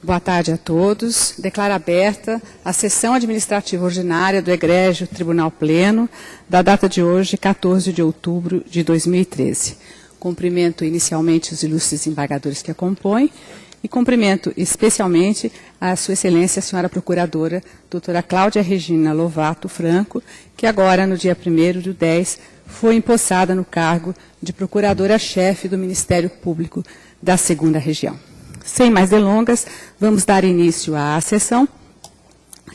Boa tarde a todos. Declaro aberta a sessão administrativa ordinária do Egrégio Tribunal Pleno, da data de hoje, 14 de outubro de 2013. Cumprimento inicialmente os ilustres embargadores que a compõem e cumprimento especialmente a Sua Excelência, a Senhora Procuradora, doutora Cláudia Regina Lovato Franco, que agora, no dia 1º/10, foi empossada no cargo de Procuradora-Chefe do Ministério Público da 2ª Região. Sem mais delongas, vamos dar início à sessão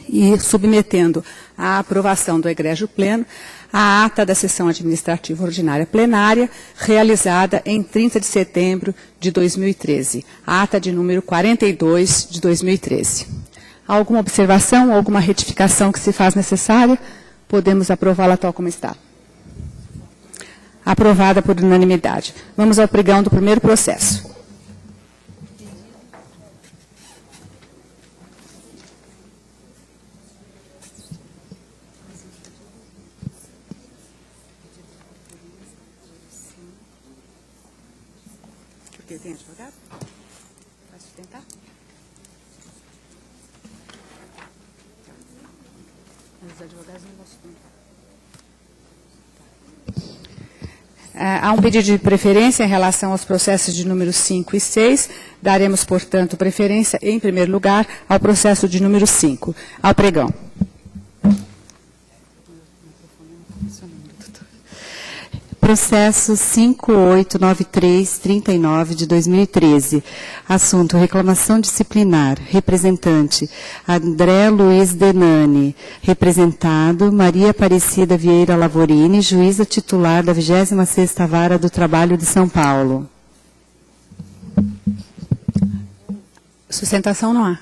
e submetendo à aprovação do Egrégio Pleno a ata da sessão administrativa ordinária plenária realizada em 30 de setembro de 2013, a ata de número 42 de 2013. Há alguma observação, alguma retificação que se faz necessária? Podemos aprová-la tal como está. Aprovada por unanimidade. Vamos ao pregão do primeiro processo. Tem advogado? Vai sustentar? Os advogados não vão sustentar. Há um pedido de preferência em relação aos processos de número 5 e 6. Daremos, portanto, preferência, em primeiro lugar, ao processo de número 5. Ao pregão. Processo 5893-39 de 2013. Assunto: reclamação disciplinar. Representante: André Luiz Denani. Representado: Maria Aparecida Vieira Lavorini, juíza titular da 26ª Vara do Trabalho de São Paulo. Sustentação não há?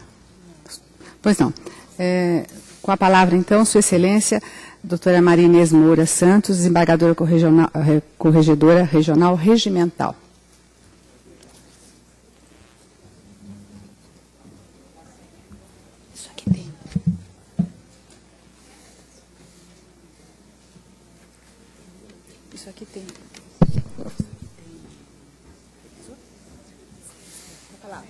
Pois não. Com a palavra, então, Sua Excelência, doutora Maria Inês Moura Santos, desembargadora corregedora regional regimental. Isso aqui tem. Isso aqui tem. Está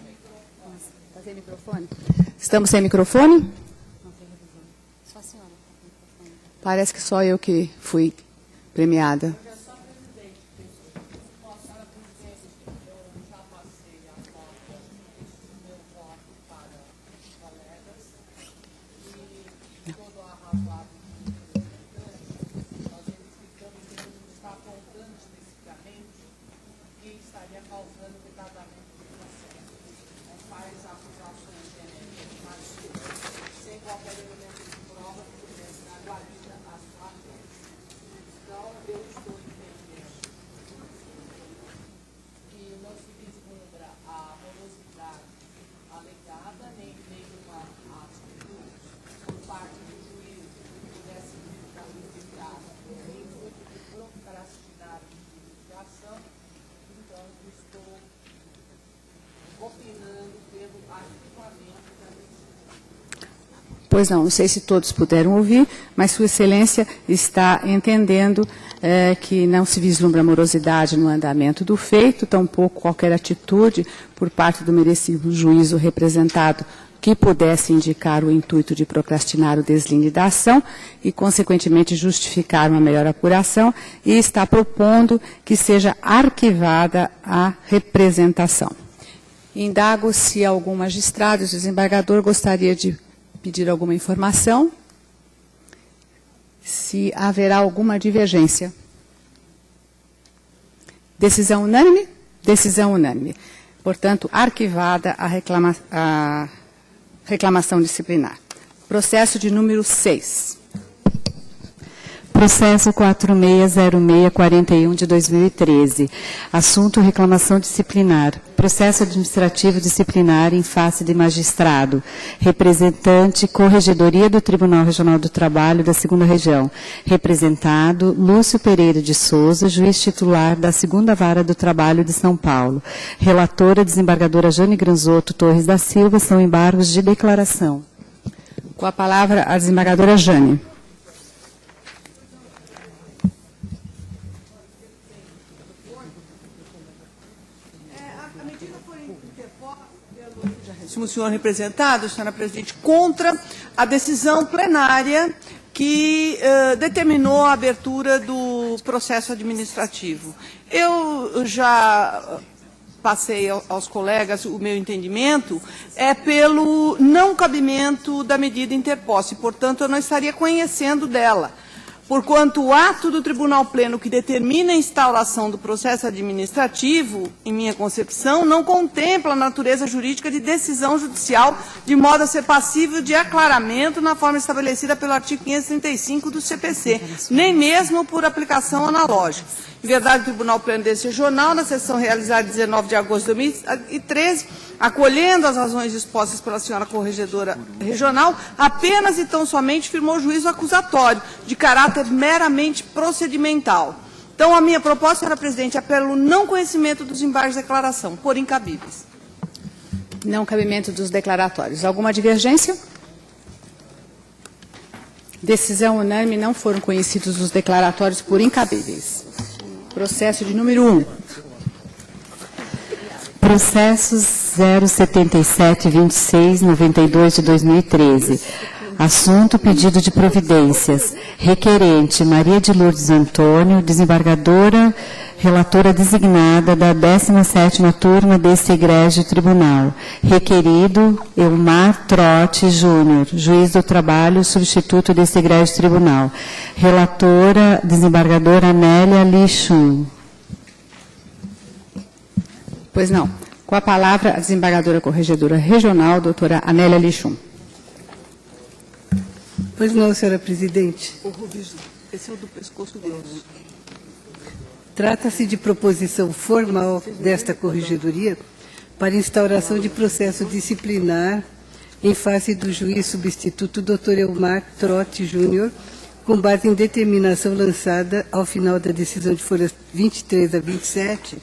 sem microfone? Estamos sem microfone? Parece que só eu que fui premiada. Pois não sei se todos puderam ouvir, mas Sua Excelência está entendendo que não se vislumbra morosidade no andamento do feito, tampouco qualquer atitude por parte do merecido juízo representado que pudesse indicar o intuito de procrastinar o deslinde da ação e, consequentemente, justificar uma melhor apuração, e está propondo que seja arquivada a representação. Indago se algum magistrado, desembargador, gostaria de pedir alguma informação, se haverá alguma divergência. Decisão unânime? Decisão unânime. Portanto, arquivada a reclamação disciplinar. Processo de número 6. Processo 460641 de 2013. Assunto: reclamação disciplinar. Processo administrativo disciplinar em face de magistrado. Representante: Corregedoria do Tribunal Regional do Trabalho da 2ª Região. Representado: Lúcio Pereira de Souza, juiz titular da 2ª Vara do Trabalho de São Paulo. Relatora: desembargadora Jane Granzotto Torres da Silva. São embargos de declaração. Com a palavra, a desembargadora Jane. A medida foi interposta pelo Senhor representado, senhora presidente, contra a decisão plenária que determinou a abertura do processo administrativo. Eu já passei aos colegas o meu entendimento, pelo não cabimento da medida interposta, e, portanto, eu não estaria conhecendo dela. Porquanto o ato do Tribunal Pleno que determina a instauração do processo administrativo, em minha concepção, não contempla a natureza jurídica de decisão judicial, de modo a ser passível de aclaramento na forma estabelecida pelo artigo 535 do CPC, nem mesmo por aplicação analógica. Em verdade, o Tribunal Pleno desse jornal, na sessão realizada em 19 de agosto de 2013, acolhendo as razões expostas pela senhora corregedora regional, apenas e tão somente firmou juízo acusatório, de caráter meramente procedimental. Então, a minha proposta, senhora presidente, é pelo não conhecimento dos embargos de declaração, por incabíveis. Não cabimento dos declaratórios. Alguma divergência? Decisão unânime, não foram conhecidos os declaratórios por incabíveis. Processo de número 1. Processos 0772692 de 2013. Assunto: pedido de providências. Requerente: Maria de Lourdes Antônio, desembargadora, relatora designada da 17ª turma deste egrégio tribunal. Requerido: Elmar Trotti Júnior, juiz do trabalho, substituto deste egrégio tribunal. Relatora, desembargadora Anélia Lichum. Pois não. Com a palavra, a desembargadora corregedora regional, doutora Anélia Lichum. Pois não, senhora presidente. Esse é o do pescoço grosso. Trata-se de proposição formal desta corregedoria para instauração de processo disciplinar em face do juiz substituto Dr. Elmar Trotti Júnior, com base em determinação lançada ao final da decisão de folhas 23 a 27,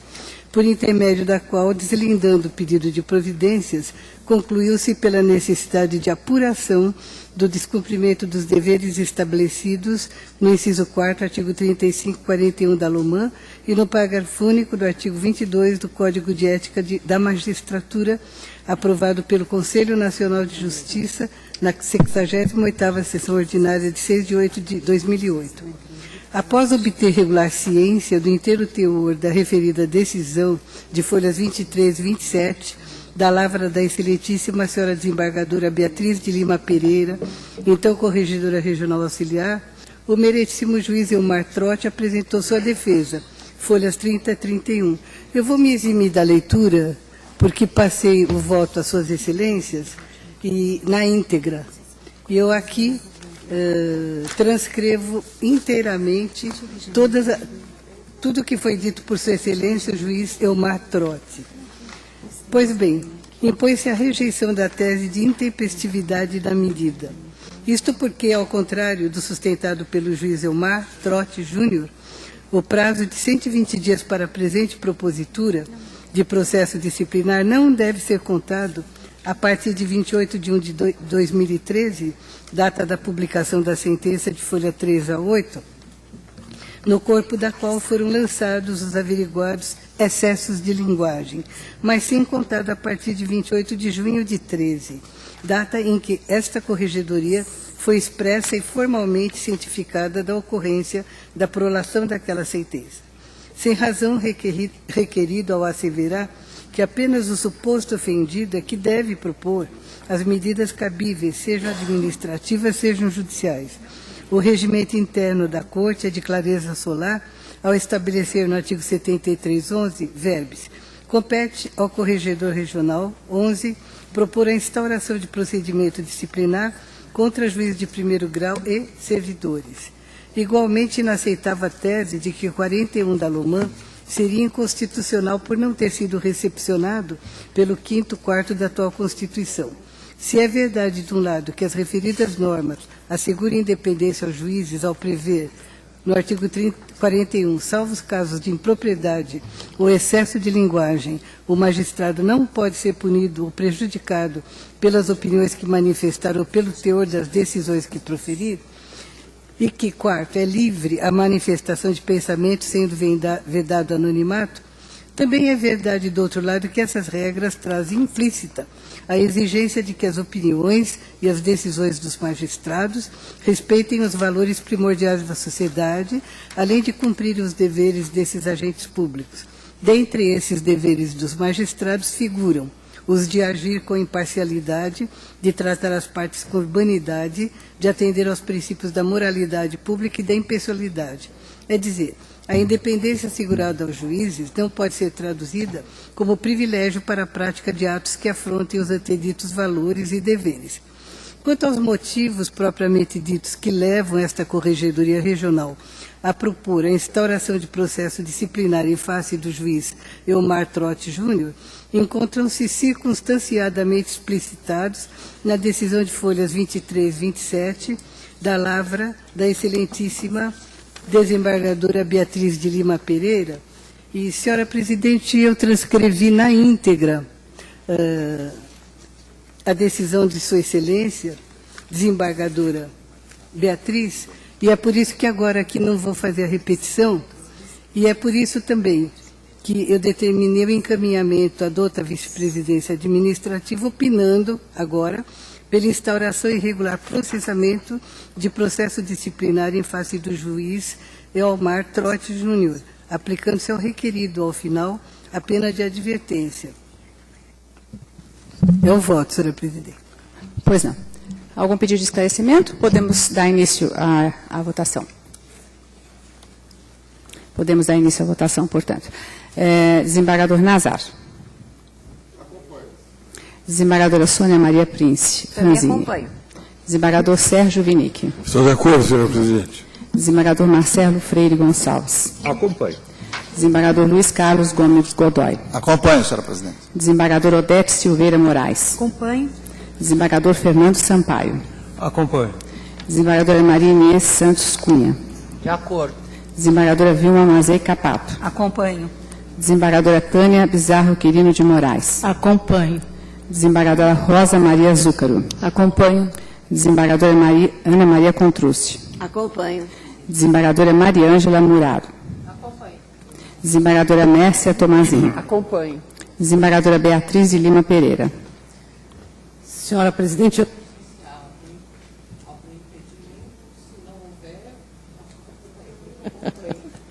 por intermédio da qual, deslindando o pedido de providências, concluiu-se pela necessidade de apuração do descumprimento dos deveres estabelecidos no inciso 4º, artigo 3541 da LOMAN e no parágrafo único do artigo 22 do Código de Ética da Magistratura, aprovado pelo Conselho Nacional de Justiça na 68ª sessão ordinária de 6 de 8 de 2008. Após obter regular ciência do inteiro teor da referida decisão de folhas 23 e 27, da lavra da excelentíssima senhora desembargadora Beatriz de Lima Pereira, então corregedora regional auxiliar, o meritíssimo juiz Elmar Trotti apresentou sua defesa, folhas 30 a 31. Eu vou me eximir da leitura, porque passei o voto às suas excelências e na íntegra. E eu aqui transcrevo inteiramente tudo que foi dito por sua excelência, o juiz Elmar Trotti. Pois bem, impõe-se a rejeição da tese de intempestividade da medida. Isto porque, ao contrário do sustentado pelo juiz Elmar Trotti Júnior, o prazo de 120 dias para a presente propositura de processo disciplinar não deve ser contado a partir de 28 de 1 de 2013, data da publicação da sentença de folha 3 a 8, no corpo da qual foram lançados os averiguados excessos de linguagem, mas sim contado a partir de 28 de junho de 13, data em que esta corregedoria foi expressa e formalmente cientificada da ocorrência da prolação daquela sentença. Sem razão requerido ao asseverar que apenas o suposto ofendido é que deve propor as medidas cabíveis, sejam administrativas, sejam judiciais. O regimento interno da Corte é de clareza solar ao estabelecer no artigo 7311, verbis, compete ao corregedor regional, 11, propor a instauração de procedimento disciplinar contra juiz de primeiro grau e servidores. Igualmente inaceitável a tese de que o 41 da LOMAN seria inconstitucional por não ter sido recepcionado pelo 5º quarto da atual Constituição. Se é verdade, de um lado, que as referidas normas asseguram independência aos juízes ao prever, no artigo 41, salvo os casos de impropriedade ou excesso de linguagem, o magistrado não pode ser punido ou prejudicado pelas opiniões que manifestar ou pelo teor das decisões que proferir, e que, quarto, é livre a manifestação de pensamento, sendo vedado anonimato, Também é verdade, do outro lado, que essas regras trazem implícita a exigência de que as opiniões e as decisões dos magistrados respeitem os valores primordiais da sociedade, além de cumprir os deveres desses agentes públicos. Dentre esses deveres dos magistrados figuram os de agir com imparcialidade, de tratar as partes com urbanidade, de atender aos princípios da moralidade pública e da impessoalidade. É dizer, a independência assegurada aos juízes não pode ser traduzida como privilégio para a prática de atos que afrontem os anteditos valores e deveres. Quanto aos motivos propriamente ditos que levam esta Corregedoria Regional a propor a instauração de processo disciplinar em face do juiz Elmar Trotti Júnior, encontram-se circunstanciadamente explicitados na decisão de folhas 23 e 27 da lavra da excelentíssima desembargadora Beatriz de Lima Pereira. E, senhora presidente, eu transcrevi na íntegra a decisão de sua excelência, desembargadora Beatriz, e é por isso que agora aqui não vou fazer a repetição, e é por isso também que eu determinei o encaminhamento à douta vice-presidência administrativa, opinando agora pela instauração e regular processamento de processo disciplinar em face do juiz Elmar Trotti Júnior, aplicando-se ao requerido, ao final, a pena de advertência. Eu voto, senhora presidente. Pois não. Algum pedido de esclarecimento? Podemos dar início à votação. Podemos dar início à votação, portanto. Desembargador Nazar. Acompanho. Desembargadora Sônia Maria Prince. Também Franzini. acompanho. Desembargador Sérgio Vinick. Estou de acordo, senhor presidente. Desembargador Marcelo Freire Gonçalves. Acompanho. Desembargador Luiz Carlos Gomes Godoy. Acompanho, senhora presidente. Desembargador Odete Silveira Moraes. Acompanho. Desembargador Fernando Sampaio. Acompanho. Desembargadora Maria Inês Santos Cunha. De acordo. Desembargadora Vilma Mazei Capato. Acompanho. Desembargadora Tânia Bizarro Quirino de Moraes. Acompanho. Desembargadora Rosa Maria Zúcaro. Acompanho. Desembargadora Ana Maria Contrucci. Acompanho. Desembargadora Maria Ângela Muraro. Acompanho. Desembargadora Mércia Tomazinho. Acompanho. Desembargadora Beatriz de Lima Pereira. Senhora presidente, eu...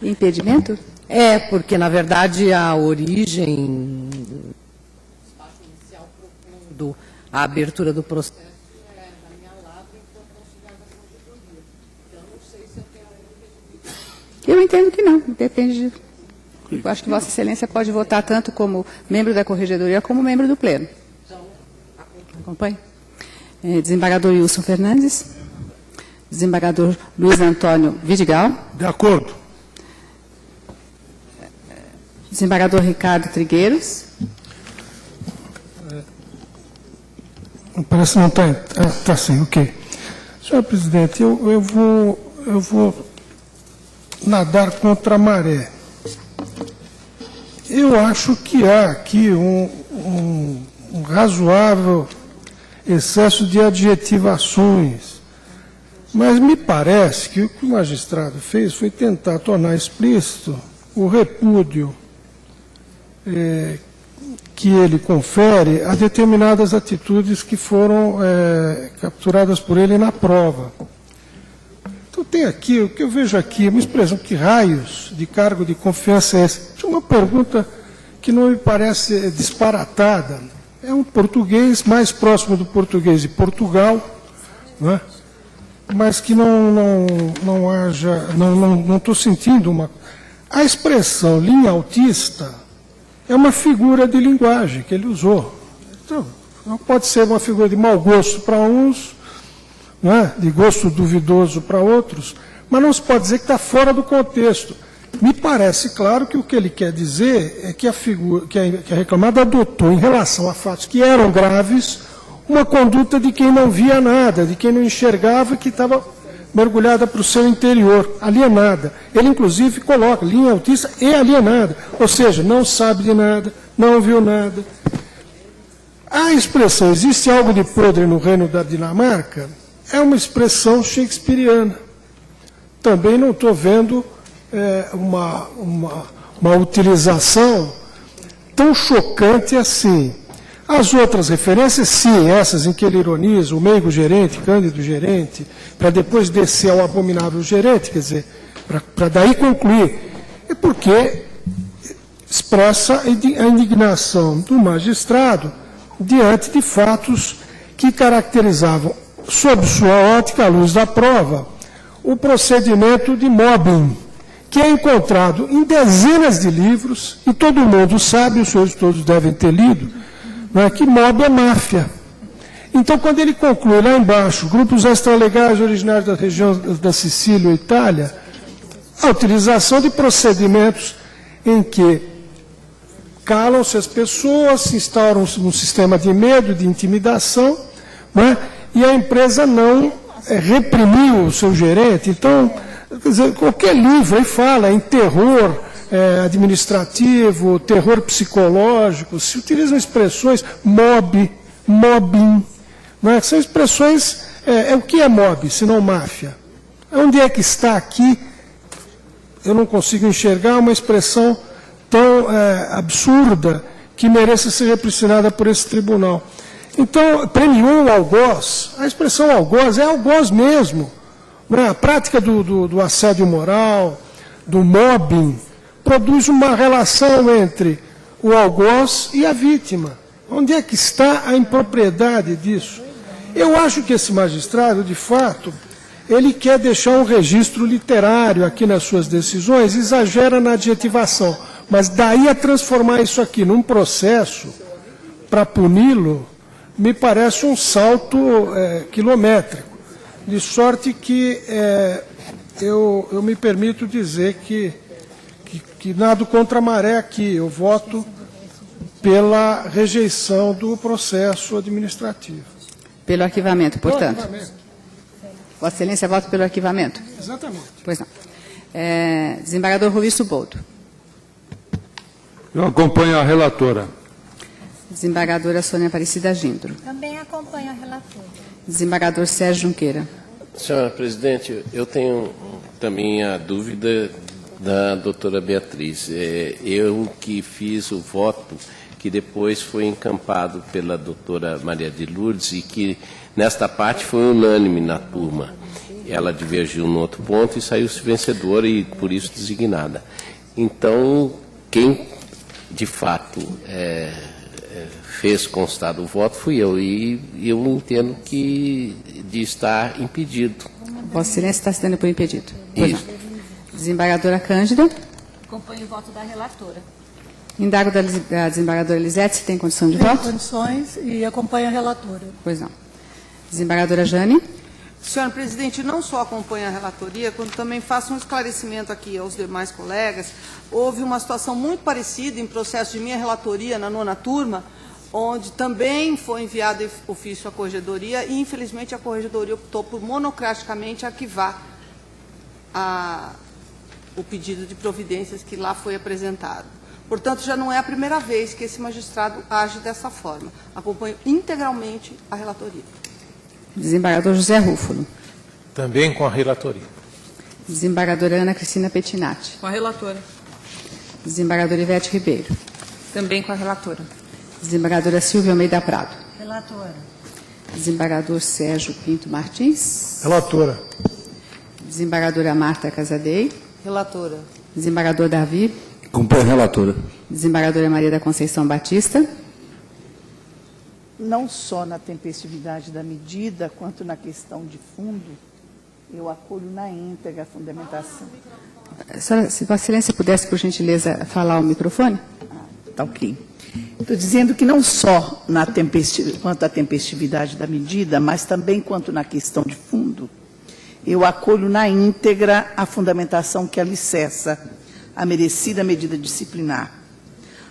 Impedimento? É, porque, na verdade, a origem a abertura do processo é na minha lavra e foi considerada corregedoria. Então, não sei se eu tenho... Eu entendo que não, depende de... Eu acho que Vossa Excelência pode votar tanto como membro da Corregedoria como membro do Pleno. Acompanhe. Desembargador Wilson Fernandes. Desembargador Luiz Antônio Vidigal. De acordo. Desembargador Ricardo Trigueiros. Parece que não está. Está sim, ok. Senhor presidente, eu vou nadar contra a maré. Eu acho que há aqui um razoável excesso de adjetivações. Mas me parece que o que o magistrado fez foi tentar tornar explícito o repúdio que ele confere a determinadas atitudes que foram capturadas por ele na prova. Então tem aqui, o que eu vejo aqui, uma expressão, que raios de cargo de confiança é esse? Uma pergunta que não me parece disparatada. É um português mais próximo do português de Portugal, não é? Mas que não haja, não estou sentindo uma... A expressão linha autista é uma figura de linguagem que ele usou. Então, não pode ser uma figura de mau gosto para uns, não é? De gosto duvidoso para outros, mas não se pode dizer que está fora do contexto. Me parece claro que o que ele quer dizer é que a reclamada adotou, em relação a fatos que eram graves, uma conduta de quem não via nada, de quem não enxergava, que estava mergulhada para o seu interior, alienada. Ele, inclusive, coloca linha autista e alienada, ou seja, não sabe de nada, não viu nada. A expressão "existe algo de podre no reino da Dinamarca" é uma expressão shakespeariana. Também não estou vendo uma utilização tão chocante assim. As outras referências, sim, essas em que ele ironiza, o meigo gerente, cândido gerente, para depois descer ao abominável gerente, quer dizer, para daí concluir, é porque expressa a indignação do magistrado diante de fatos que caracterizavam, sob sua ótica, à luz da prova, o procedimento de mobbing, que é encontrado em dezenas de livros, e todo mundo sabe, os senhores todos devem ter lido, não é, que mob é máfia. Então, quando ele conclui lá embaixo, grupos extralegais originários da região da Sicília ou Itália, a utilização de procedimentos em que calam-se as pessoas, se instauram um sistema de medo, de intimidação, não é? E a empresa não reprimiu o seu gerente. Então, quer dizer, qualquer livro aí fala em terror administrativo, terror psicológico, se utilizam expressões mobbing, não é? São expressões, o que é mob, se não máfia? Onde é que está aqui? Eu não consigo enxergar uma expressão tão absurda que mereça ser repristinada por esse tribunal. Então, premiou o algoz, a expressão algoz é algoz mesmo. Né? A prática do assédio moral, do mobbing, produz uma relação entre o algoz e a vítima. Onde é que está a impropriedade disso? Eu acho que esse magistrado, de fato, ele quer deixar um registro literário aqui nas suas decisões, exagera na adjetivação, mas daí a transformar isso aqui num processo para puni-lo, me parece um salto quilométrico. De sorte que eu me permito dizer que nado contra a maré aqui. Eu voto pela rejeição do processo administrativo. Pelo arquivamento, portanto. Vossa Excelência vota pelo arquivamento? Exatamente. Pois não. Desembargador Rovisto Boldo. Eu acompanho a relatora. Desembargadora Sônia Aparecida Gindro. Também acompanho a relatora. Desembargador Sérgio Junqueira. Senhora presidente, eu tenho também a dúvida da doutora Beatriz. Eu que fiz o voto que depois foi encampado pela doutora Maria de Lourdes e que nesta parte foi unânime na turma. Ela divergiu no outro ponto e saiu-se vencedora e por isso designada. Então, quem de fato fez constar o voto fui eu, e eu entendo que de estar impedido. Vossa Excelência está se dando por impedido. Isso. Desembargadora Cândida. Acompanho o voto da relatora. Indago da desembargadora Elisete, se tem condição de Tenho voto? condições e acompanho a relatora. Pois não. Desembargadora Jane. Senhora presidente, não só acompanho a relatoria, como também faço um esclarecimento aqui aos demais colegas. Houve uma situação muito parecida em processo de minha relatoria na 9ª turma, onde também foi enviado ofício à corregedoria e, infelizmente, a corregedoria optou por monocraticamente arquivar o pedido de providências que lá foi apresentado. Portanto, já não é a primeira vez que esse magistrado age dessa forma. Acompanho integralmente a relatoria. Desembargador José Rúfolo. Também com a relatoria. Desembargadora Ana Cristina Pettinati. Com a relatora. Desembargadora Ivete Ribeiro. Também com a relatora. Desembargadora Silvia Almeida Prado. Relatora. Desembargador Sérgio Pinto Martins. Relatora. Desembargadora Marta Casadei. Relatora. Desembargador Davi. Acompanho a relatora. Desembargadora Maria da Conceição Batista. Não só na tempestividade da medida, quanto na questão de fundo, eu acolho na íntegra a fundamentação. Senhora, se Vossa Excelência pudesse, por gentileza, falar ao microfone. Tá ok. Estou dizendo que não só quanto à tempestividade da medida, mas também quanto na questão de fundo, eu acolho na íntegra a fundamentação que alicerça a merecida medida disciplinar.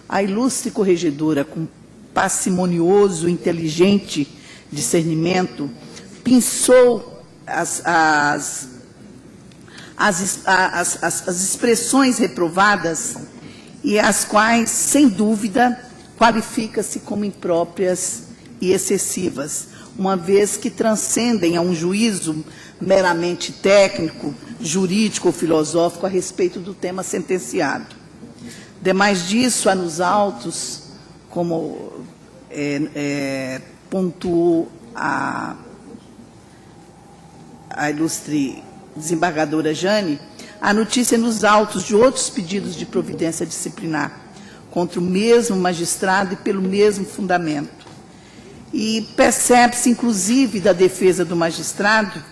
A ilustre corregedora, com parcimonioso, inteligente discernimento, pensou as expressões reprovadas e as quais, sem dúvida, qualifica-se como impróprias e excessivas, uma vez que transcendem a um juízo meramente técnico, jurídico ou filosófico a respeito do tema sentenciado. Demais disso, há nos autos, como pontuou a ilustre desembargadora Jane, a notícia nos autos de outros pedidos de providência disciplinar contra o mesmo magistrado e pelo mesmo fundamento. E percebe-se, inclusive, da defesa do magistrado,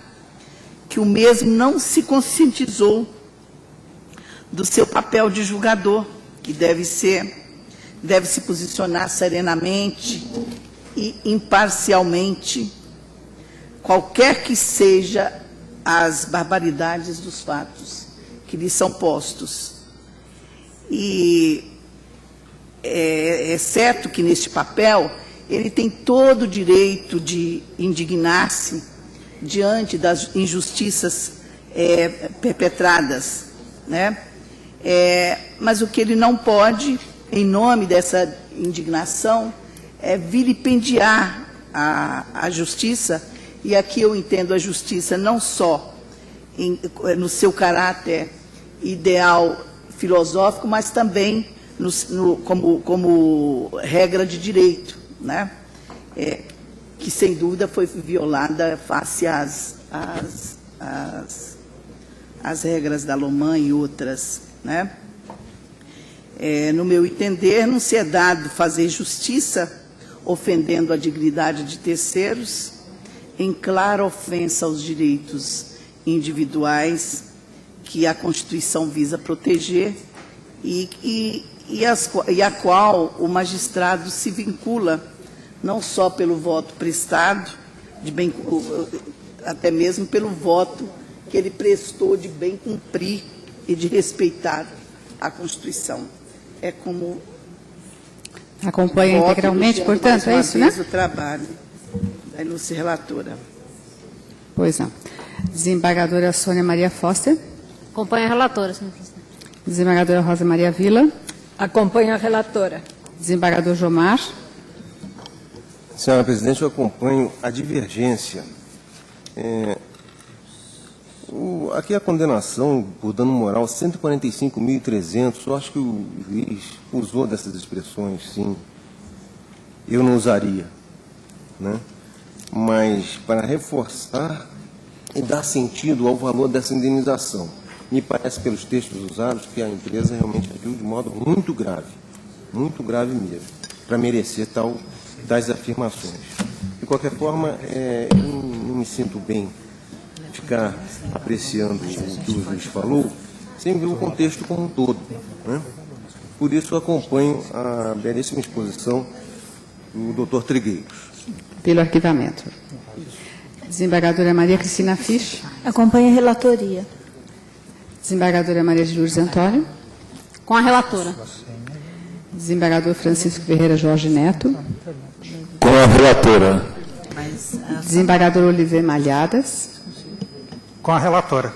que o mesmo não se conscientizou do seu papel de julgador, que deve se posicionar serenamente e imparcialmente, qualquer que seja as barbaridades dos fatos que lhe são postos. E é certo que, neste papel, ele tem todo o direito de indignar-se diante das injustiças perpetradas, né? Mas o que ele não pode, em nome dessa indignação, é vilipendiar a justiça, e aqui eu entendo a justiça não só no seu caráter ideal filosófico, mas também como regra de direito, né? Que, sem dúvida, foi violada face às regras da Loman e outras, né? No meu entender, não se é dado fazer justiça ofendendo a dignidade de terceiros, em clara ofensa aos direitos individuais que a Constituição visa proteger e a qual o magistrado se vincula não só pelo voto prestado, até mesmo pelo voto que ele prestou de bem cumprir e de respeitar a Constituição. É como... Acompanha integralmente, portanto, é isso, né? O trabalho da ilustre relatora. Pois não. Desembargadora Sônia Maria Foster. Acompanha a relatora, senhor presidente. Desembargadora Rosa Maria Vila. Acompanha a relatora. Desembargador Jomar. Senhora presidente, eu acompanho a divergência. Aqui a condenação por dano moral, 145.300, eu acho que o juiz usou dessas expressões, sim. Eu não usaria, né? Mas para reforçar e dar sentido ao valor dessa indenização, me parece, pelos textos usados, que a empresa realmente agiu de modo muito grave mesmo, para merecer tais afirmações. De qualquer forma, eu não me sinto bem ficar apreciando o que o juiz falou, sem ver o contexto como um todo, né? Por isso eu acompanho a belíssima exposição do doutor Trigueiros. Pelo arquivamento. Desembargadora Maria Cristina Fisch. Acompanha a relatoria. Desembargadora Maria de Lourdes Antônio. Com a relatora. Desembargador Francisco Ferreira Jorge Neto. Com a relatora. Desembargador Oliver Malhadas. Com a relatora.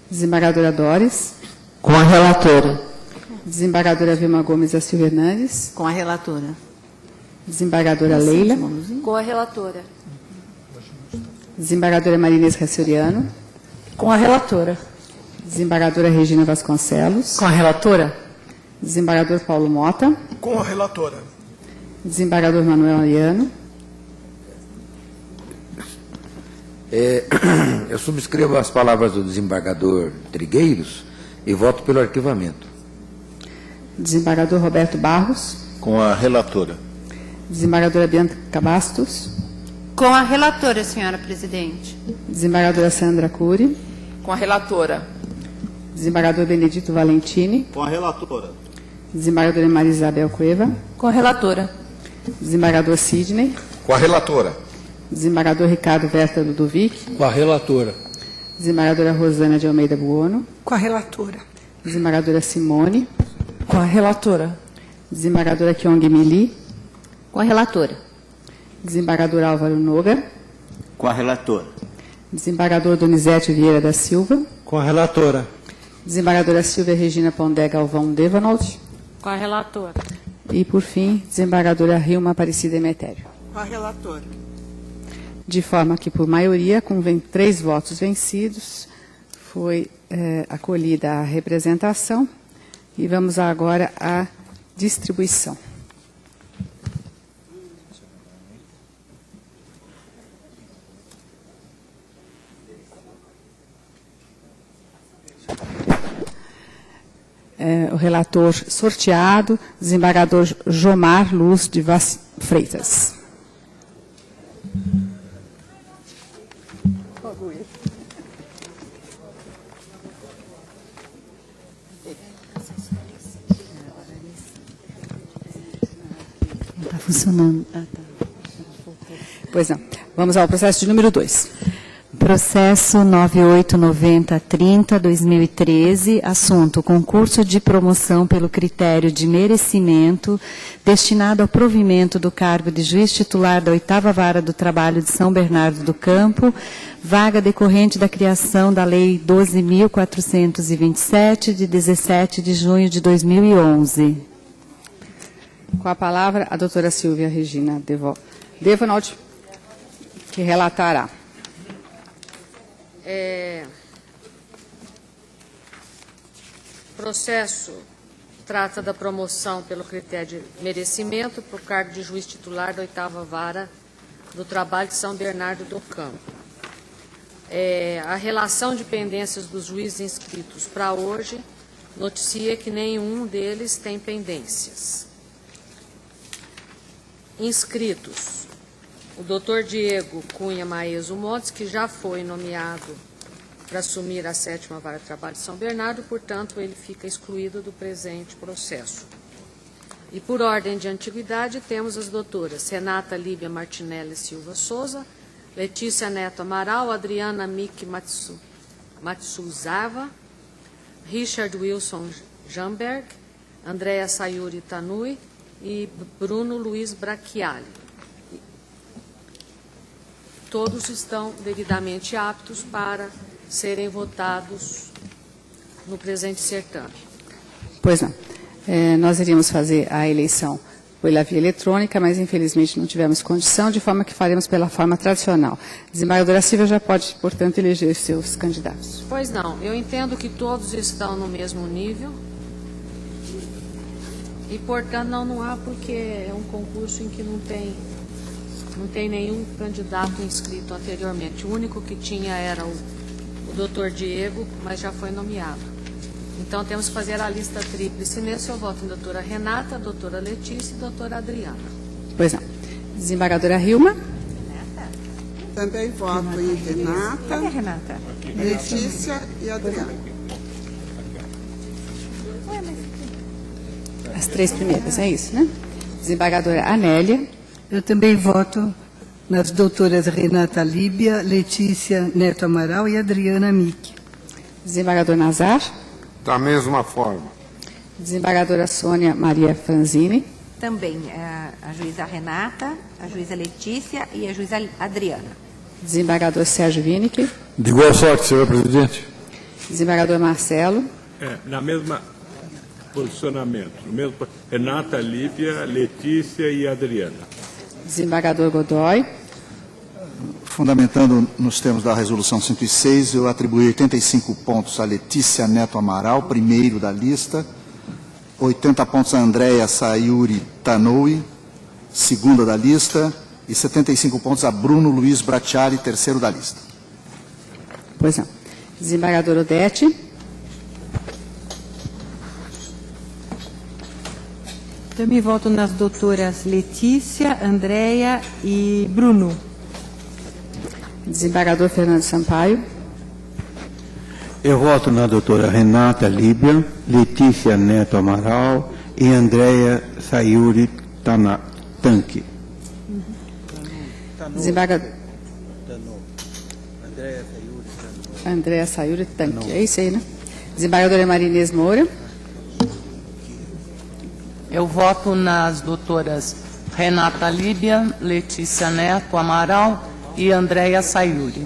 Desembargadora Dores. Com a relatora. Desembargadora Vilma Gomes da Silva Hernandes. Com a relatora. Desembargadora Leila. Com a relatora. Desembargadora Maria Inês Racioriano. Com a relatora. Desembargadora Regina Vasconcelos. Com a relatora. Desembargador Paulo Mota. Com a relatora. Desembargador Manuel Ariano. Eu subscrevo as palavras do desembargador Trigueiros e voto pelo arquivamento. Desembargador Roberto Barros. Com a relatora. Desembargadora Bianca Bastos. Com a relatora, senhora presidente. Desembargadora Sandra Cury. Com a relatora. Desembargador Benedito Valentini. Com a relatora. Desembargadora Maria Isabel Cueva. Com a relatora. Desembargador Sidney. Com a relatora. Desembargador Ricardo Verta Ludovic. Com a relatora. Desembargadora Rosana de Almeida Buono. Com a relatora. Desembargadora Simone. Com a relatora. Desembargadora Kyong Mili. Com a relatora. Desembargador Álvaro Noga. Com a relatora. Desembargador Donizete Vieira da Silva. Com a relatora. Desembargadora Silvia Regina Pondé Galvão Devanold. Com a relatora. E, por fim, desembargadora Rilma Aparecida Emetério. Com a relatora. De forma que, por maioria, com 3 votos vencidos, foi acolhida a representação E vamos agora à distribuição. O relator sorteado, desembargador Jomar Luz de Vaz Freitas. Não está funcionando. Pois não. Vamos ao processo de número 2. Processo 989030-2013, assunto: concurso de promoção pelo critério de merecimento destinado ao provimento do cargo de juiz titular da 8ª Vara do Trabalho de São Bernardo do Campo, vaga decorrente da criação da Lei 12.427, de 17 de junho de 2011. Com a palavra, a doutora Silvia Regina Devonold, que relatará. Processo trata da promoção pelo critério de merecimento para o cargo de juiz titular da 8ª Vara do Trabalho de São Bernardo do Campo. A relação de pendências dos juízes inscritos para hoje noticia que nenhum deles tem pendências. Inscritos: o doutor Diego Cunha Maeso Montes, que já foi nomeado para assumir a 7ª Vara de Trabalho de São Bernardo, portanto, ele fica excluído do presente processo. E, por ordem de antiguidade, temos as doutoras Renata Líbia Martinelli Silva Souza, Letícia Neto Amaral, Adriana Miki Matsuzava, Richard Wilson Jamberg, Andréa Sayuri Tanui e Bruno Luiz Bracchiali. Todos estão devidamente aptos para serem votados no presente certame. Pois não. Nós iríamos fazer a eleição pela via eletrônica, mas infelizmente não tivemos condição, de forma que faremos pela forma tradicional. Desembargadora Silvia já pode, portanto, eleger seus candidatos. Pois não. Eu entendo que todos estão no mesmo nível e, portanto, não há, porque é um concurso em que não tem nenhum candidato inscrito anteriormente. O único que tinha era o doutor Diego, mas já foi nomeado. Então, temos que fazer a lista tríplice. Nesse eu voto em doutora Renata, doutora Letícia e doutora Adriana. Pois não. Desembargadora Hilma. Também voto em Renata, Letícia e Adriana. As três primeiras, é isso, né? Desembargadora Anélia. Eu também voto nas doutoras Renata Líbia, Letícia Neto Amaral e Adriana Miki. Desembargador Nazar. Da mesma forma. Desembargadora Sônia Maria Franzini. Também a juíza Renata, a juíza Letícia e a juíza Adriana. Desembargador Sérgio Winick. De igual sorte, senhor presidente. Desembargador Marcelo. Na mesma posicionamento. No mesmo, Renata, Líbia, Letícia e Adriana. Desembargador Godoy. Fundamentando nos termos da resolução 106, eu atribuí 85 pontos a Letícia Neto Amaral, primeiro da lista, 80 pontos a Andréa Sayuri Tanui, segunda da lista, e 75 pontos a Bruno Luiz Bracchiali, terceiro da lista. Pois não. Desembargador Odete. Também voto nas doutoras Letícia, Andréia e Bruno. Desembargador Fernando Sampaio. Eu voto na doutora Renata Líbia, Letícia Neto Amaral e Andréia Sayuri Tanque. Desembargador Andréa Sayuri Tanque. É isso aí, né? Desembargadora Marinês Moura. Eu voto nas doutoras Renata Líbia, Letícia Neto Amaral e Andréa Sayuri.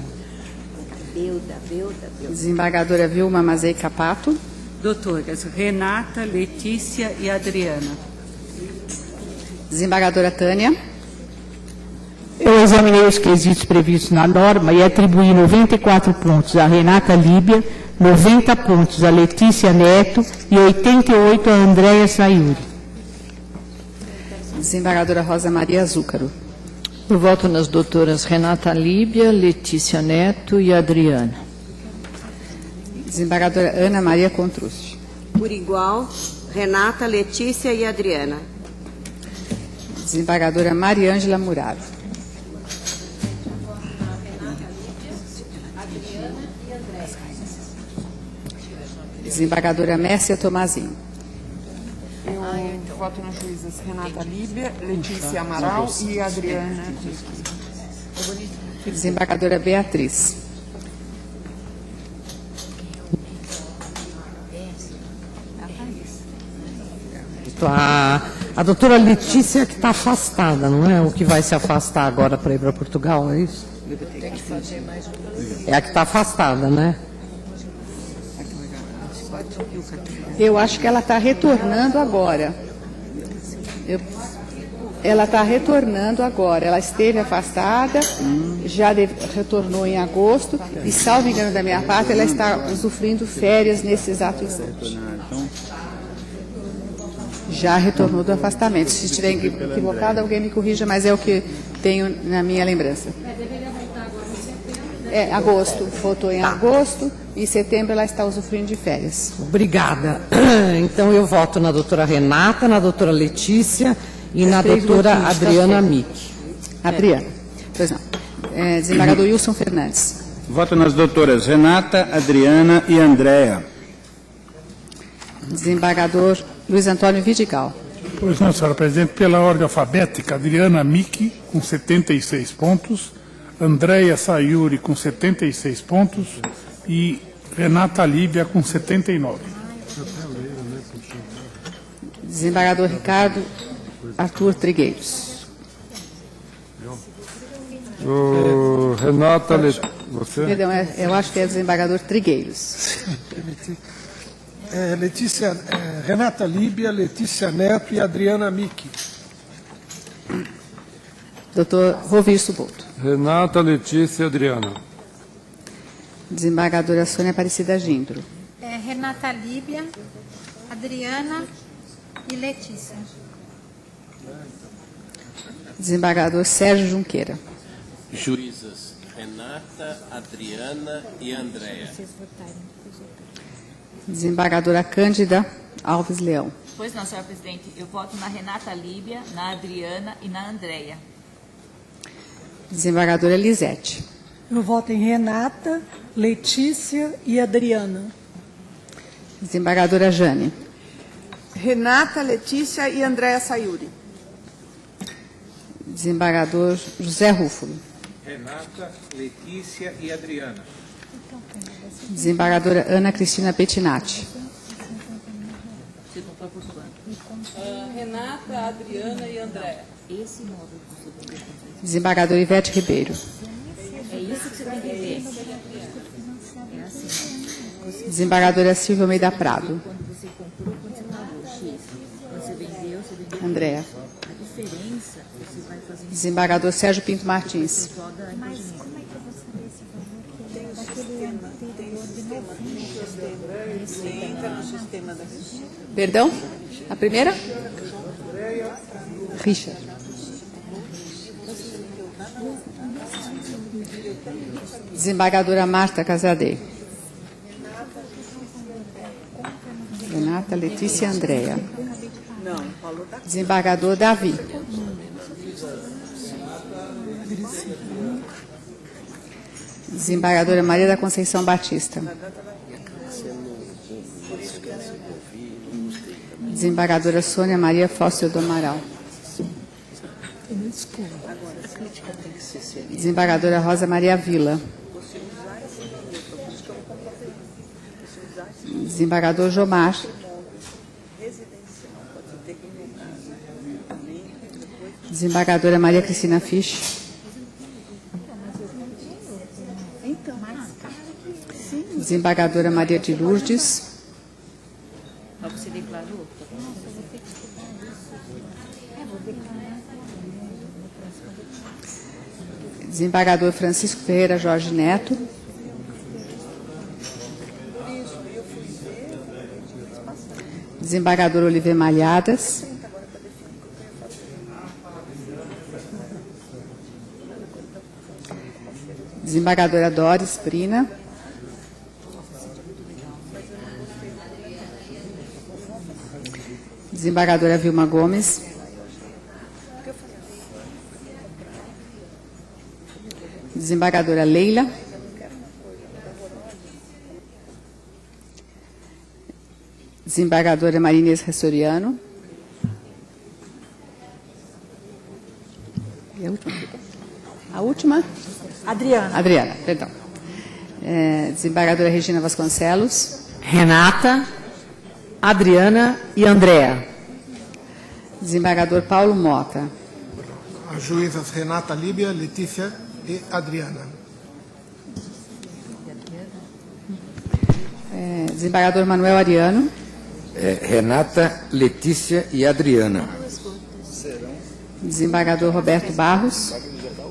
Desembargadora Vilma Mazei Capato. Doutoras Renata, Letícia e Adriana. Desembargadora Tânia. Eu examinei os quesitos previstos na norma e atribuí 94 pontos a Renata Líbia, 90 pontos a Letícia Neto e 88 a Andréia Sayuri. Desembargadora Rosa Maria Zúcaro. Eu voto nas doutoras Renata Líbia, Letícia Neto e Adriana. Desembargadora Ana Maria Contrucci. Por igual, Renata, Letícia e Adriana. Desembargadora Mariângela Muraro. Desembargadora Mércia Tomazinho. Eu voto nas juízas Renata Líbia, Letícia Amaral e Adriana. Desembargadora Beatriz. A doutora Letícia que está afastada, não é? O que vai se afastar agora para ir para Portugal, é isso? É a que está afastada, né? Eu acho que ela está retornando agora. Ela está retornando agora. Ela esteve afastada, retornou em agosto e, salvo engano da minha parte, ela está usufruindo férias nesse exato instante. Já retornou do afastamento. Se estiver equivocado, alguém me corrija, mas é o que tenho na minha lembrança. É, agosto. Voltou em agosto. Em setembro ela está usufruindo de férias. Obrigada. Então eu voto na doutora Renata, na doutora Letícia e na doutora Adriana Mick. Adriana. Pois não. Desembargador Wilson Fernandes. Voto nas doutoras Renata, Adriana e Andréa. Desembargador Luiz Antônio Vidigal. Pois não, senhora presidente, pela ordem alfabética, Adriana Mick, com 76 pontos, Andréia Sayuri, com 76 pontos, e Renata Líbia, com 79. Desembargador Ricardo Arthur Trigueiros. Renata, você? Perdão, eu acho que é desembargador Trigueiros. Renata Líbia, Letícia Neto e Adriana Mick. Doutor Rovisto Boto. Renata, Letícia e Adriana. Desembargadora Sônia Aparecida Gindro. Renata Líbia, Adriana e Letícia. Desembargador Sérgio Junqueira. Juízas Renata, Adriana e Andréa. Desembargadora Cândida Alves Leão. Pois não, senhora presidente. Eu voto na Renata Líbia, na Adriana e na Andréa. Desembargadora Lisete. Eu voto em Renata, Letícia e Adriana. Desembargadora Jane. Renata, Letícia e Andréa Sayuri. Desembargador José Rúfulo. Renata, Letícia e Adriana. Desembargadora Ana Cristina Pettinati. Renata, Adriana e Andréa. Desembargadora Ivete Ribeiro. É isso que você tem que ver. É assim. Desembargadora Silvia Almeida Prado. Quando você comprou, quando você pagou, X. Quando você vendeu, você vendeu. Andréa. A diferença, você vai fazer... Desembargador Sérgio Pinto Martins. Mas como é que eu vou saber esse valor que é daquele anterior de 90? Perdão? A primeira? Richard. Desembargadora Marta Casadei. Renata, Letícia e Andréa. Desembargador Davi. Desembargadora Maria da Conceição Batista. Desembargadora Sônia Maria Fóssil do Amaral. Desembargadora Rosa Maria Vila. Desembargador Jomar. Desembargadora Maria Cristina Fisch. Desembargadora Maria de Lourdes. Você declarou? Desembargador Francisco Ferreira Jorge Neto. Desembargador Oliver Malhadas. Desembargadora Doris Brina. Desembargadora Vilma Gomes. Desembargadora Leila. Desembargadora Marinês Ressoriano. E a última? A última? Adriana. Adriana, perdão. Desembargadora Regina Vasconcelos. Renata, Adriana e Andréa. Desembargador Paulo Mota. As juízas Renata Líbia, Letícia e Adriana. Desembargador Manuel Ariano. Renata, Letícia e Adriana. Desembargador Roberto Barros.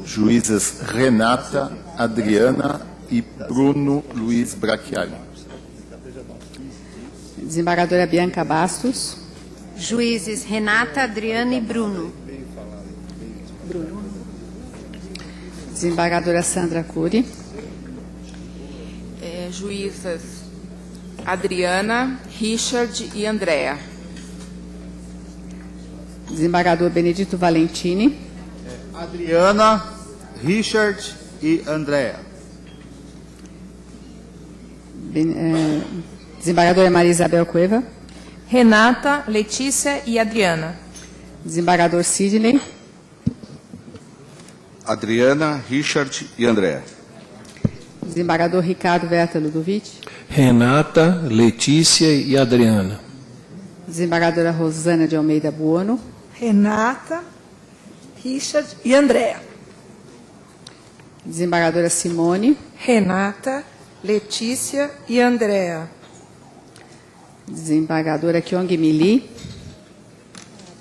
Juízas Renata, Adriana e Bruno Luiz Bracchiali. Desembargadora Bianca Bastos. Juízes Renata, Adriana e Bruno. Desembargadora Sandra Cury. Juízas Adriana, Richard e Andréa. Desembargador Benedito Valentini. Adriana, Richard e Andréa. Desembargadora Maria Isabel Cueva. Renata, Letícia e Adriana. Desembargador Sidney. Adriana, Richard e Andréa. Desembargador Ricardo Verta Ludovic. Renata, Letícia e Adriana. Desembargadora Rosana de Almeida Buono. Renata, Richard e Andréa. Desembargadora Simone. Renata, Letícia e Andréa. Desembargadora Kyong Mili.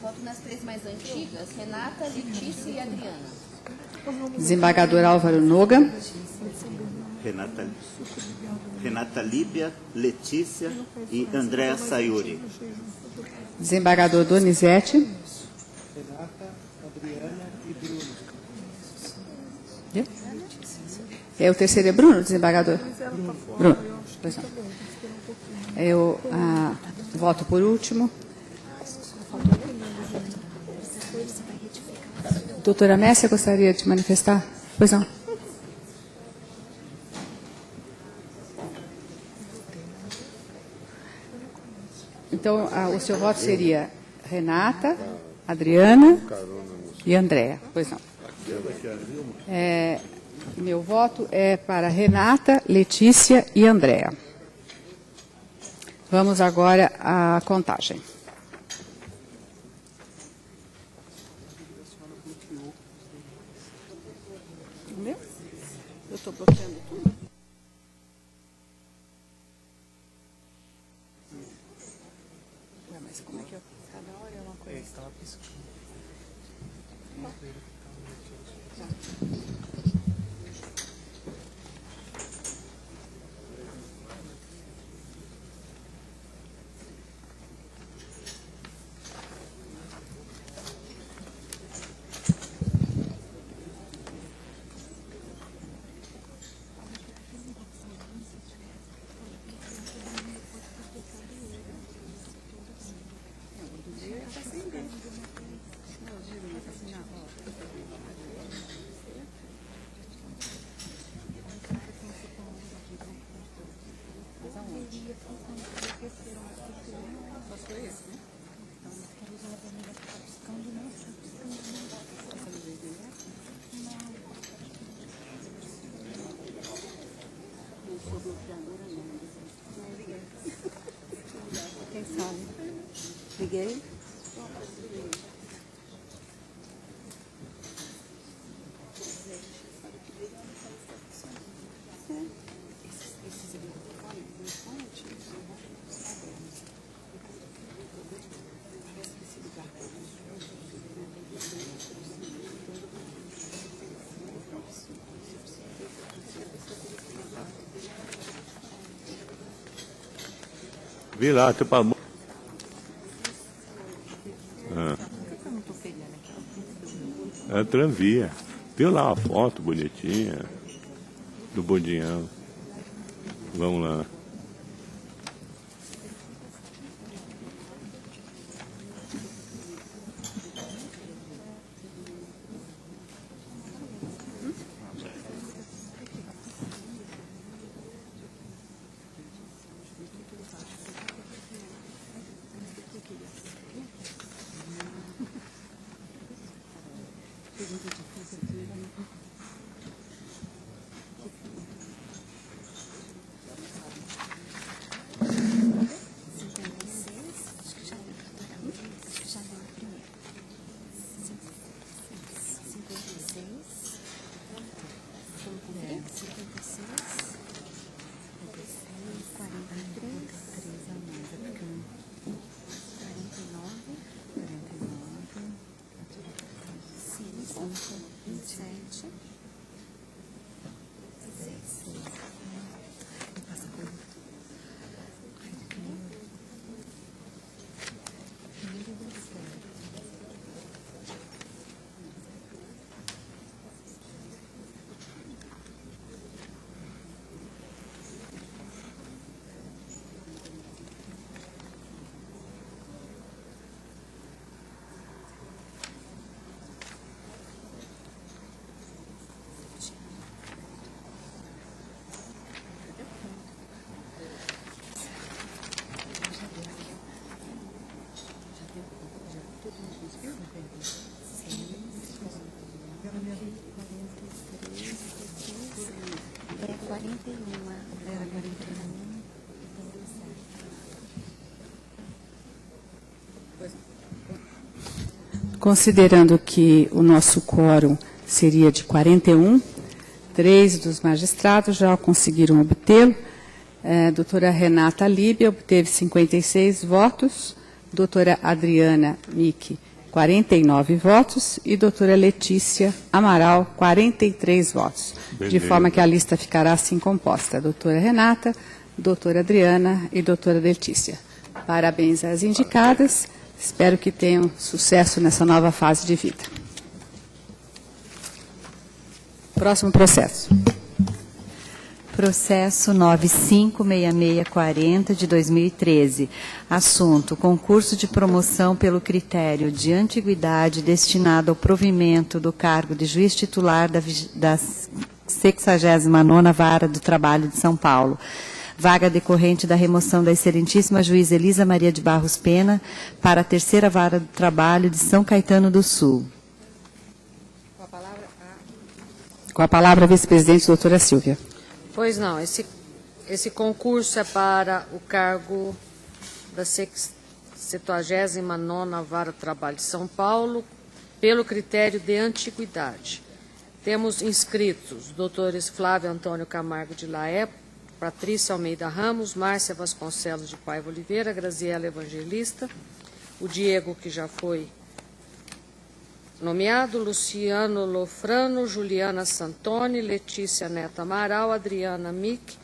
Voto nas três mais antigas, Renata, Letícia e Adriana. Desembargador Álvaro Noga. Renata Líbia, Letícia e Andréa Sayuri. Desembargador Donizete. O terceiro é Bruno, desembargador? Bruno. Pois não. Eu voto por último. Doutora Messia, gostaria de manifestar? Pois não. Então, o seu voto seria Renata, Adriana e Andréa. Pois não. Meu voto é para Renata, Letícia e Andréa. Vamos agora à contagem. Entendeu? Eu estou bloqueando tudo. Mas como é que eu... Cada hora é uma coisa. Quem sabe? Liguei. Vi lá, tu palmou. Na Tranvia. Viu lá uma foto bonitinha do Bodinhão. Vamos lá. Considerando que o nosso quórum seria de 41, 3 dos magistrados já conseguiram obtê-lo. Doutora Renata Líbia obteve 56 votos, doutora Adriana Micchi, 49 votos, e doutora Letícia Amaral, 43 votos. Beleza. De forma que a lista ficará assim composta: doutora Renata, doutora Adriana e doutora Letícia. Parabéns às indicadas. Espero que tenham sucesso nessa nova fase de vida. Próximo processo. Processo 956640 de 2013. Assunto: concurso de promoção pelo critério de antiguidade destinado ao provimento do cargo de juiz titular da 69ª Vara do Trabalho de São Paulo. Vaga decorrente da remoção da excelentíssima juíza Elisa Maria de Barros Pena para a 3ª Vara do Trabalho de São Caetano do Sul. Com a palavra, a vice-presidente, doutora Silvia. Pois não, esse concurso é para o cargo da 79ª Vara do Trabalho de São Paulo, pelo critério de antiguidade. Temos inscritos os doutores Flávio Antônio Camargo de Laé, Patrícia Almeida Ramos, Márcia Vasconcelos de Paiva Oliveira, Graziela Evangelista, o Diego, que já foi nomeado, Luciano Lofrano, Juliana Santoni, Letícia Neto Amaral, Adriana Micchi,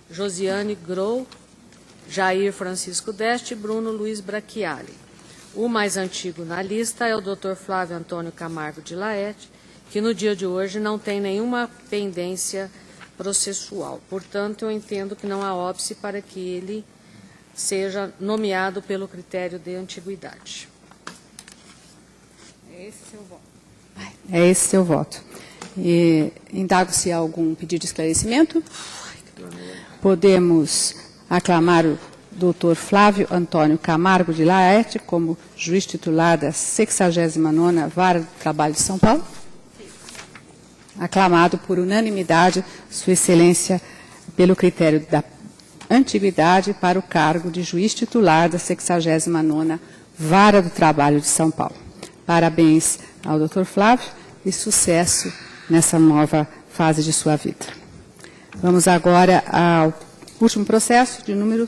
Josiane Grou, Jair Francisco Deste e Bruno Luiz Bracchiali. O mais antigo na lista é o Dr. Flávio Antônio Camargo de Laete, que no dia de hoje não tem nenhuma pendência processual. Portanto, eu entendo que não há óbice para que ele seja nomeado pelo critério de antiguidade. É esse seu voto. É esse seu voto. Indago se há algum pedido de esclarecimento. Podemos aclamar o doutor Flávio Antônio Camargo de Laete como juiz titular da 69ª Vara do Trabalho de São Paulo? Aclamado por unanimidade, Sua Excelência, pelo critério da antiguidade para o cargo de juiz titular da 69ª Vara do Trabalho de São Paulo. Parabéns ao Dr. Flávio e sucesso nessa nova fase de sua vida. Vamos agora ao último processo, de número...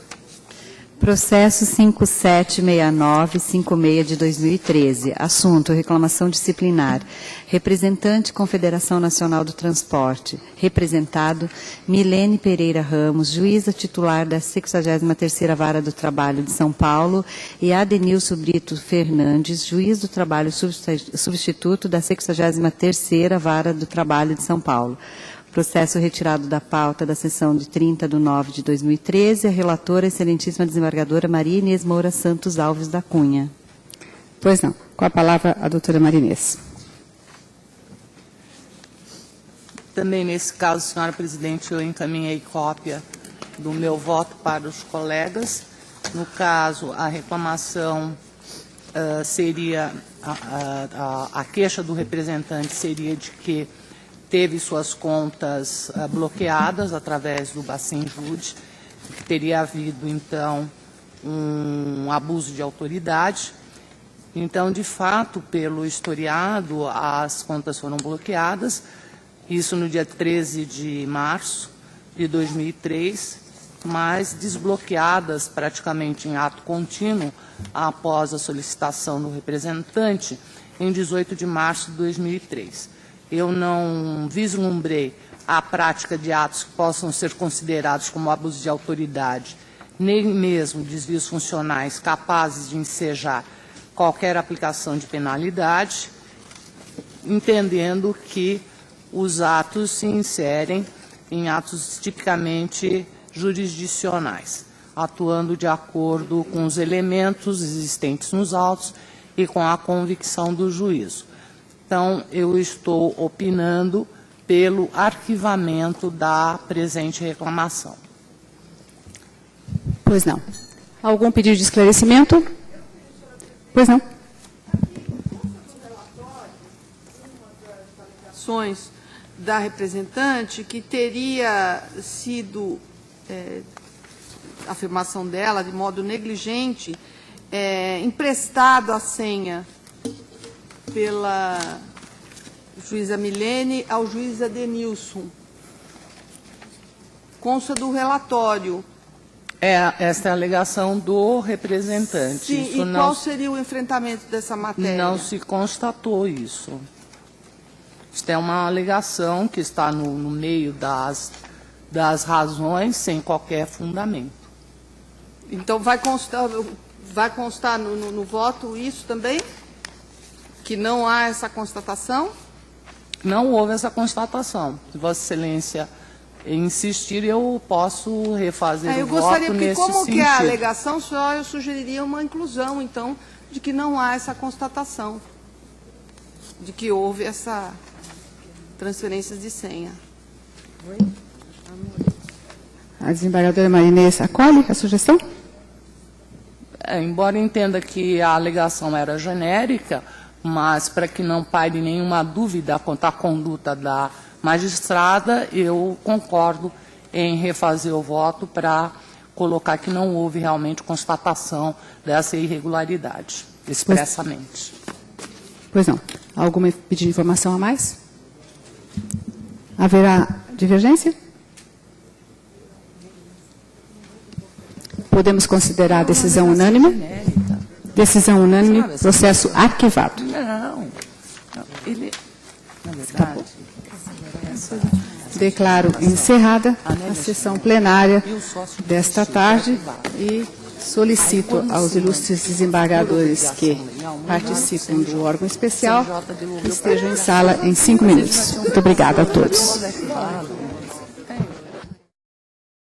Processo 576956 de 2013. Assunto: reclamação disciplinar. Representante Confederação Nacional do Transporte. Representado: Milene Pereira Ramos, juíza titular da 63ª Vara do Trabalho de São Paulo, e Adenilson Brito Fernandes, juiz do trabalho substituto da 63ª Vara do Trabalho de São Paulo. Processo retirado da pauta da sessão de 30/9 de 2013, a relatora, excelentíssima desembargadora Maria Inês Moura Santos Alves da Cunha. Pois não. Com a palavra, a doutora Maria Inês. Também nesse caso, senhora presidente, eu encaminhei cópia do meu voto para os colegas. No caso, a reclamação seria, a queixa do representante seria de que teve suas contas bloqueadas através do Bacen-Jude, que teria havido, então, um abuso de autoridade. Então, de fato, pelo historiado, as contas foram bloqueadas, isso no dia 13 de março de 2003, mas desbloqueadas praticamente em ato contínuo após a solicitação do representante em 18 de março de 2003. Eu não vislumbrei a prática de atos que possam ser considerados como abuso de autoridade, nem mesmo desvios funcionais capazes de ensejar qualquer aplicação de penalidade, entendendo que os atos se inserem em atos tipicamente jurisdicionais, atuando de acordo com os elementos existentes nos autos e com a convicção do juízo. Então, eu estou opinando pelo arquivamento da presente reclamação. Pois não. Algum pedido de esclarecimento? Pois não. Ações da representante que teria sido, a afirmação dela, de modo negligente, emprestado a senha pela juíza Milene ao juiz Adenilson. Consta do relatório. Esta é a alegação do representante. Sim, isso e qual seria o enfrentamento dessa matéria? Não se constatou isso. Isto é uma alegação que está no meio das razões, sem qualquer fundamento. Então, vai constar no voto isso também? Que não há essa constatação? Não houve essa constatação. Se Vossa Excelência insistir, eu posso refazer o voto nesse sentido. Eu gostaria, porque como que é a alegação, só eu sugeriria uma inclusão, então, de que não há essa constatação, de que houve essa transferência de senha. A desembargadora Maria Inês acolhe a sugestão? Embora entenda que a alegação era genérica, mas para que não paire nenhuma dúvida quanto à conduta da magistrada, eu concordo em refazer o voto para colocar que não houve realmente constatação dessa irregularidade, expressamente. Pois não. Algum pedido de informação a mais? Haverá divergência? Podemos considerar a decisão unânime? Decisão unânime, processo arquivado. Não, ele... Na verdade... Declaro encerrada a sessão plenária desta tarde e solicito aos ilustres desembargadores que participam do órgão especial que estejam em sala em 5 minutos. Muito obrigada a todos.